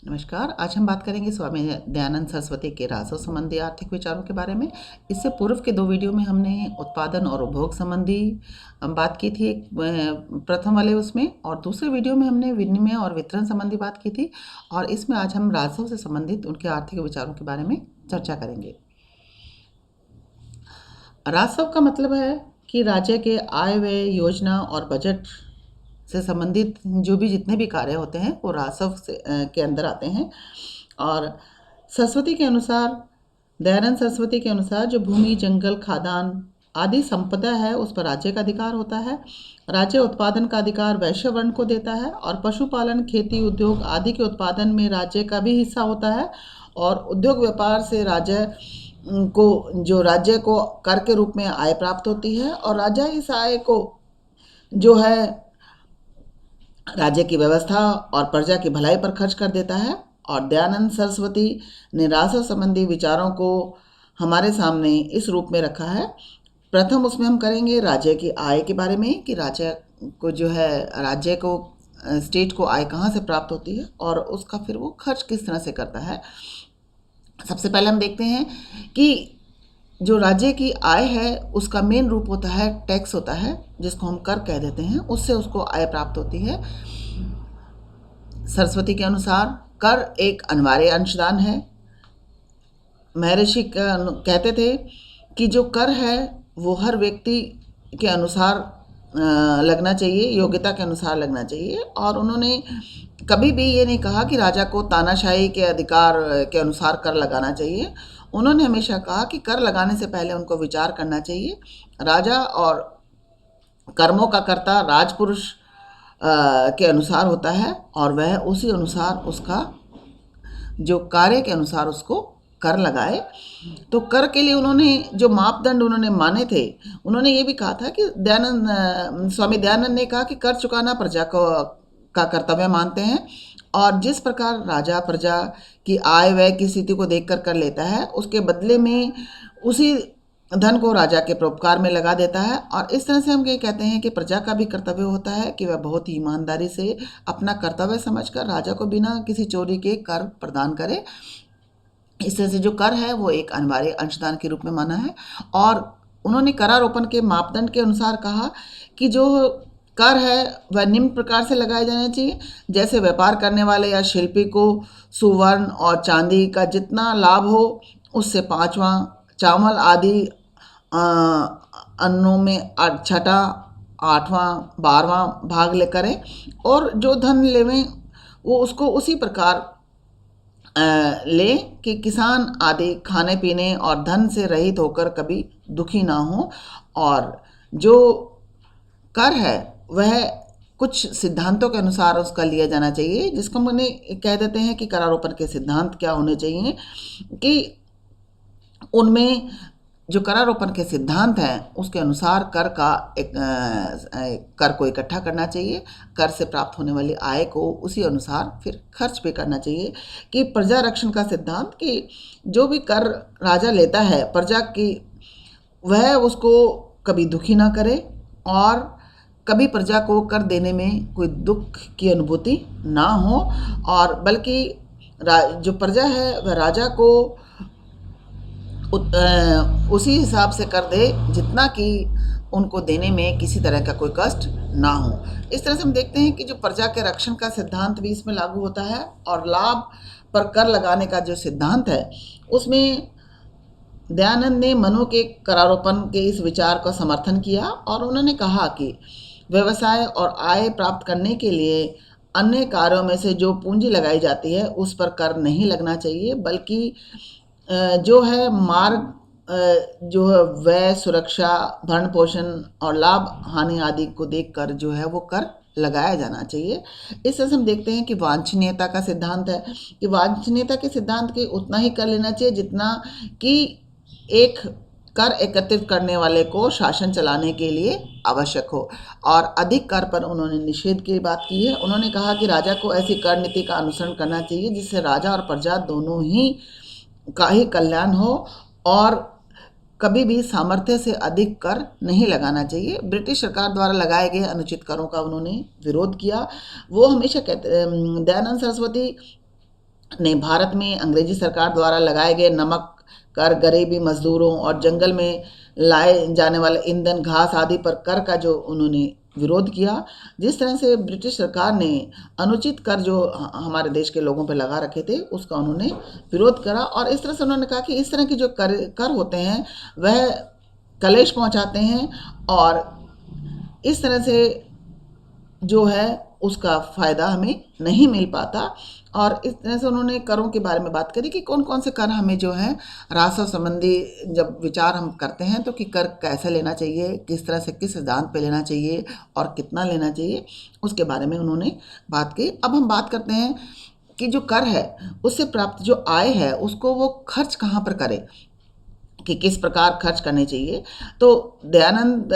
नमस्कार। आज हम बात करेंगे स्वामी दयानंद सरस्वती के राजस्व संबंधी आर्थिक विचारों के बारे में। इससे पूर्व के 2 वीडियो में हमने उत्पादन और उपभोग संबंधी बात की थी, प्रथम वाले उसमें, और दूसरे वीडियो में हमने विनिमय और वितरण संबंधी बात की थी। और इसमें आज हम राजस्व से संबंधित उनके आर्थिक विचारों के बारे में चर्चा करेंगे। राजस्व का मतलब है कि राज्य के आय व्यय योजना और बजट से संबंधित जो भी जितने भी कार्य होते हैं वो राजस्व से के अंदर आते हैं। और सरस्वती के अनुसार, दयानंद सरस्वती के अनुसार, जो भूमि, जंगल, खादान आदि संपदा है उस पर राज्य का अधिकार होता है। राज्य उत्पादन का अधिकार वैश्य वर्ण को देता है और पशुपालन, खेती, उद्योग आदि के उत्पादन में राज्य का भी हिस्सा होता है। और उद्योग व्यापार से राज्य को कर के रूप में आय प्राप्त होती है और राज्य इस आय को जो है राज्य की व्यवस्था और प्रजा की भलाई पर खर्च कर देता है। और दयानंद सरस्वती ने राजस्व संबंधी विचारों को हमारे सामने इस रूप में रखा है। प्रथम उसमें हम करेंगे राज्य की आय के बारे में कि राज्य को स्टेट को आय कहाँ से प्राप्त होती है और उसका फिर वो खर्च किस तरह से करता है। सबसे पहले हम देखते हैं कि जो राज्य की आय है उसका मेन रूप होता है टैक्स होता है, जिसको हम कर कह देते हैं, उससे उसको आय प्राप्त होती है। सरस्वती के अनुसार कर एक अनिवार्य अंशदान है। महर्षि कहते थे कि जो कर है वो हर व्यक्ति के अनुसार लगना चाहिए, योग्यता के अनुसार लगना चाहिए। और उन्होंने कभी भी ये नहीं कहा कि राजा को तानाशाही के अधिकार के अनुसार कर लगाना चाहिए। उन्होंने हमेशा कहा कि कर लगाने से पहले उनको विचार करना चाहिए। राजा और कर्मों का कर्ता राजपुरुष के अनुसार होता है और वह उसी अनुसार उसका जो कार्य के अनुसार उसको कर लगाए। तो कर के लिए उन्होंने जो मापदंड उन्होंने माने थे, उन्होंने ये भी कहा था कि स्वामी दयानंद ने कहा कि कर चुकाना प्रजा का कर्तव्य मानते हैं और जिस प्रकार राजा प्रजा की आय व्यय की स्थिति को देखकर कर लेता है, उसके बदले में उसी धन को राजा के परोपकार में लगा देता है। और इस तरह से हम ये कहते हैं कि प्रजा का भी कर्तव्य होता है कि वह बहुत ही ईमानदारी से अपना कर्तव्य समझकर राजा को बिना किसी चोरी के कर प्रदान करे। इस तरह से जो कर है वो एक अनिवार्य अंशदान के रूप में माना है। और उन्होंने करारोपण के मापदंड के अनुसार कहा कि जो कर है वह निम्न प्रकार से लगाया जाना चाहिए। जैसे व्यापार करने वाले या शिल्पी को सुवर्ण और चांदी का जितना लाभ हो उससे 5वां, चावल आदि अन्नों में 6ठा, 8वां, 12वां भाग ले करें और जो धन लेवें वो उसको उसी प्रकार ले कि किसान आदि खाने पीने और धन से रहित होकर कभी दुखी ना हो। और जो कर है वह कुछ सिद्धांतों के अनुसार उसका लिया जाना चाहिए, जिसको मैंने कह देते हैं कि करारोपण के सिद्धांत क्या होने चाहिए। कि उनमें जो करारोपण के सिद्धांत हैं उसके अनुसार कर को इकट्ठा करना चाहिए। कर से प्राप्त होने वाली आय को उसी अनुसार फिर खर्च भी करना चाहिए। कि प्रजा रक्षण का सिद्धांत कि जो भी कर राजा लेता है प्रजा की, वह उसको कभी दुखी ना करे और कभी प्रजा को कर देने में कोई दुख की अनुभूति ना हो, और बल्कि जो प्रजा है वह राजा को उसी हिसाब से कर दे जितना कि उनको देने में किसी तरह का कोई कष्ट ना हो। इस तरह से हम देखते हैं कि जो प्रजा के रक्षण का सिद्धांत भी इसमें लागू होता है। और लाभ पर कर लगाने का जो सिद्धांत है उसमें दयानंद ने मनु के करारोपण के इस विचार का समर्थन किया और उन्होंने कहा कि व्यवसाय और आय प्राप्त करने के लिए अन्य कार्यों में से जो पूंजी लगाई जाती है उस पर कर नहीं लगना चाहिए, बल्कि जो है मार्ग जो है व्यय, सुरक्षा, भरण पोषण और लाभ हानि आदि को देखकर जो है वो कर लगाया जाना चाहिए। इस तरह से हम देखते हैं कि वांछनीयता का सिद्धांत है कि वांछनीयता के सिद्धांत के उतना ही कर लेना चाहिए जितना कि एक कर एकत्रित करने वाले को शासन चलाने के लिए आवश्यक हो। और अधिक कर पर उन्होंने निषेध की बात की है। उन्होंने कहा कि राजा को ऐसी कर नीति का अनुसरण करना चाहिए जिससे राजा और प्रजा दोनों ही का ही कल्याण हो और कभी भी सामर्थ्य से अधिक कर नहीं लगाना चाहिए। ब्रिटिश सरकार द्वारा लगाए गए अनुचित करों का उन्होंने विरोध किया। वो हमेशा कहते, दयानंद सरस्वती ने भारत में अंग्रेजी सरकार द्वारा लगाए गए नमक कर, गरीबी मजदूरों और जंगल में लाए जाने वाले ईंधन, घास आदि पर कर का जो उन्होंने विरोध किया। जिस तरह से ब्रिटिश सरकार ने अनुचित कर जो हमारे देश के लोगों पर लगा रखे थे, उसका उन्होंने विरोध करा। और इस तरह से उन्होंने कहा कि इस तरह के जो कर कर होते हैं वह कलेश पहुंचाते हैं, और इस तरह से जो है उसका फ़ायदा हमें नहीं मिल पाता। और इस तरह से उन्होंने करों के बारे में बात करी कि कौन कौन से कर हमें जो है राजस्व संबंधी जब विचार हम करते हैं तो कि कर कैसे लेना चाहिए, किस तरह से किस सिद्धांत पे लेना चाहिए और कितना लेना चाहिए, उसके बारे में उन्होंने बात की। अब हम बात करते हैं कि जो कर है उससे प्राप्त जो आय है उसको वो खर्च कहाँ पर करे, कि किस प्रकार खर्च करने चाहिए। तो दयानंद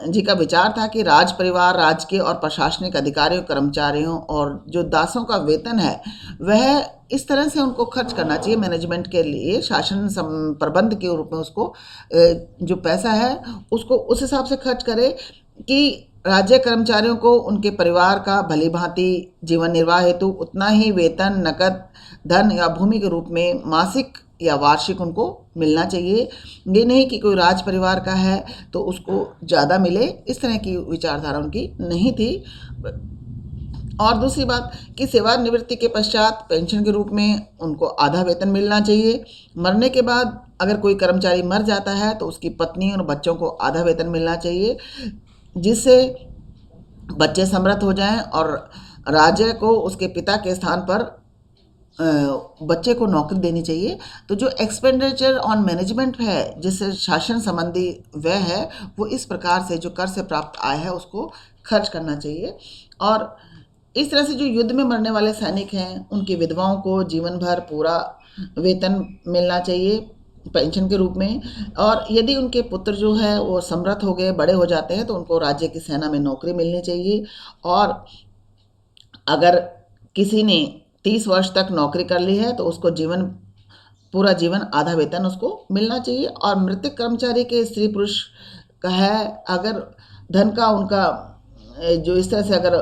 जी का विचार था कि राज परिवार, राजकीय और प्रशासनिक अधिकारियों, कर्मचारियों और जो दासों का वेतन है वह इस तरह से उनको खर्च करना चाहिए मैनेजमेंट के लिए, शासन प्रबंध के रूप में उसको जो पैसा है उसको उस हिसाब से खर्च करे कि राज्य कर्मचारियों को उनके परिवार का भली भांति जीवन निर्वाह हेतु उतना ही वेतन, नकद धन या भूमि के रूप में मासिक या वार्षिक उनको मिलना चाहिए। ये नहीं कि कोई राज परिवार का है तो उसको ज़्यादा मिले, इस तरह की विचारधारा उनकी नहीं थी। और दूसरी बात कि सेवानिवृत्ति के पश्चात पेंशन के रूप में उनको आधा वेतन मिलना चाहिए। मरने के बाद अगर कोई कर्मचारी मर जाता है तो उसकी पत्नी और बच्चों को आधा वेतन मिलना चाहिए, जिससे बच्चे समृद्ध हो जाएं और राज्य को उसके पिता के स्थान पर बच्चे को नौकरी देनी चाहिए। तो जो एक्सपेंडिचर ऑन मैनेजमेंट है, जिससे शासन संबंधी व्यय है, वो इस प्रकार से जो कर से प्राप्त आय है उसको खर्च करना चाहिए। और इस तरह से जो युद्ध में मरने वाले सैनिक हैं उनकी विधवाओं को जीवन भर पूरा वेतन मिलना चाहिए पेंशन के रूप में। और यदि उनके पुत्र जो है वो समृद्ध हो गए, बड़े हो जाते हैं, तो उनको राज्य की सेना में नौकरी मिलनी चाहिए। और अगर किसी ने 30 वर्ष तक नौकरी कर ली है तो उसको पूरा जीवन आधा वेतन उसको मिलना चाहिए। और मृतक कर्मचारी के स्त्री पुरुष का है, अगर धन का उनका जो इस तरह से अगर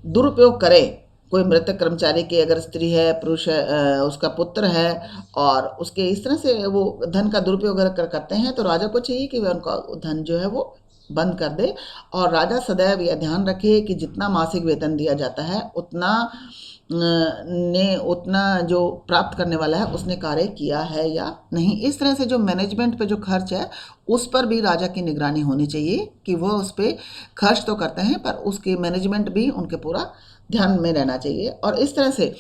दुरुपयोग करे, कोई मृतक कर्मचारी की अगर स्त्री है, पुरुष है, उसका पुत्र है और उसके इस तरह से वो धन का दुरुपयोग अगर करते हैं तो राजा को चाहिए कि वह उनका धन जो है वो बंद कर दे। और राजा सदैव यह ध्यान रखे कि जितना मासिक वेतन दिया जाता है उतना जो प्राप्त करने वाला है उसने कार्य किया है या नहीं। इस तरह से जो मैनेजमेंट पे जो खर्च है उस पर भी राजा की निगरानी होनी चाहिए कि वो उस पर खर्च तो करते हैं पर उसकी मैनेजमेंट भी उनके पूरा ध्यान में रहना चाहिए। और इस तरह से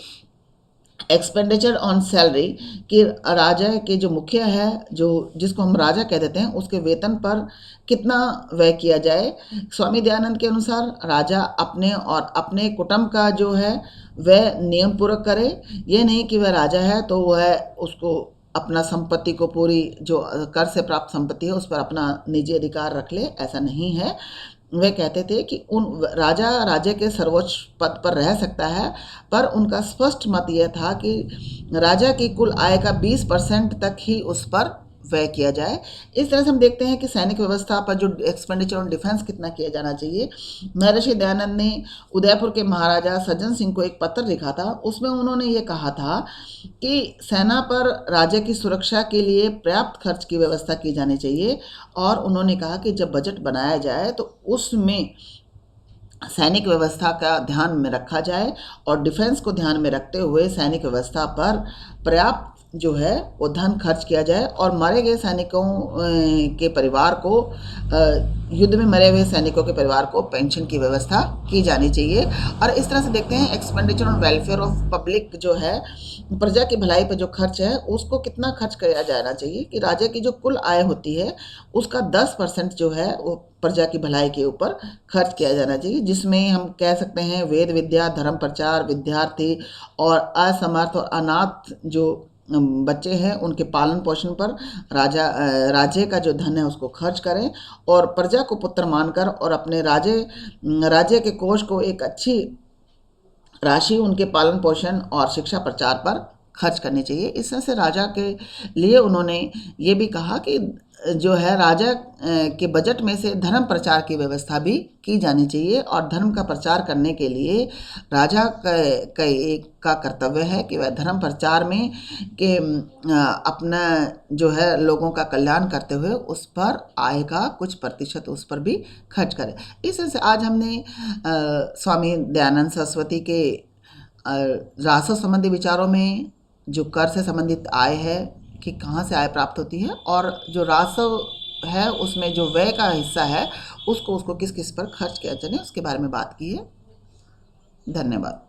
एक्सपेंडिचर ऑन सैलरी कि राजा के जो मुखिया है, जो जिसको हम राजा कह देते हैं, उसके वेतन पर कितना व्यय किया जाए। स्वामी दयानंद के अनुसार राजा अपने और अपने कुटुंब का जो है वह नियम पूर्वक करे। ये नहीं कि वह राजा है तो वह उसको अपना संपत्ति को पूरी जो कर से प्राप्त संपत्ति है उस पर अपना निजी अधिकार रख ले, ऐसा नहीं है। वे कहते थे कि राजा राज्य के सर्वोच्च पद पर रह सकता है, पर उनका स्पष्ट मत यह था कि राजा की कुल आय का 20% तक ही उस पर व्यय किया जाए। इस तरह से हम देखते हैं कि सैनिक व्यवस्था पर जो एक्सपेंडिचर ऑन डिफेंस कितना किया जाना चाहिए। महर्षि दयानंद ने उदयपुर के महाराजा सज्जन सिंह को एक पत्र लिखा था, उसमें उन्होंने ये कहा था कि सेना पर राज्य की सुरक्षा के लिए पर्याप्त खर्च की व्यवस्था की जानी चाहिए। और उन्होंने कहा कि जब बजट बनाया जाए तो उसमें सैनिक व्यवस्था का ध्यान में रखा जाए और डिफेंस को ध्यान में रखते हुए सैनिक व्यवस्था पर पर्याप्त जो है वो धन खर्च किया जाए। और मारे गए सैनिकों के परिवार को युद्ध में मरे हुए सैनिकों के परिवार को पेंशन की व्यवस्था की जानी चाहिए। और इस तरह से देखते हैं expenditure on welfare of public जो है, प्रजा की भलाई पर जो खर्च है उसको कितना खर्च किया जाना चाहिए कि राजा की जो कुल आय होती है उसका 10% जो है वो प्रजा की भलाई के ऊपर खर्च किया जाना चाहिए, जिसमें हम कह सकते हैं वेद विद्या, धर्म प्रचार, विद्यार्थी और असमर्थ और अनाथ जो बच्चे हैं उनके पालन पोषण पर राज्य का जो धन है उसको खर्च करें। और प्रजा को पुत्र मानकर और अपने राज्य के कोष को एक अच्छी राशि उनके पालन पोषण और शिक्षा प्रचार पर खर्च करनी चाहिए। इस तरह से राजा के लिए उन्होंने ये भी कहा कि जो है राजा के बजट में से धर्म प्रचार की व्यवस्था भी की जानी चाहिए, और धर्म का प्रचार करने के लिए राजा का कर्तव्य है कि वह धर्म प्रचार में के अपना जो है लोगों का कल्याण करते हुए उस पर आय का कुछ प्रतिशत उस पर भी खर्च करे। इस तरह से आज हमने स्वामी दयानंद सरस्वती के राजस्व संबंधी विचारों में जो कर से संबंधित आय है कि कहाँ से आय प्राप्त होती है, और जो राजस्व है उसमें जो व्यय का हिस्सा है उसको किस किस पर खर्च किया जाए उसके बारे में बात की है। धन्यवाद।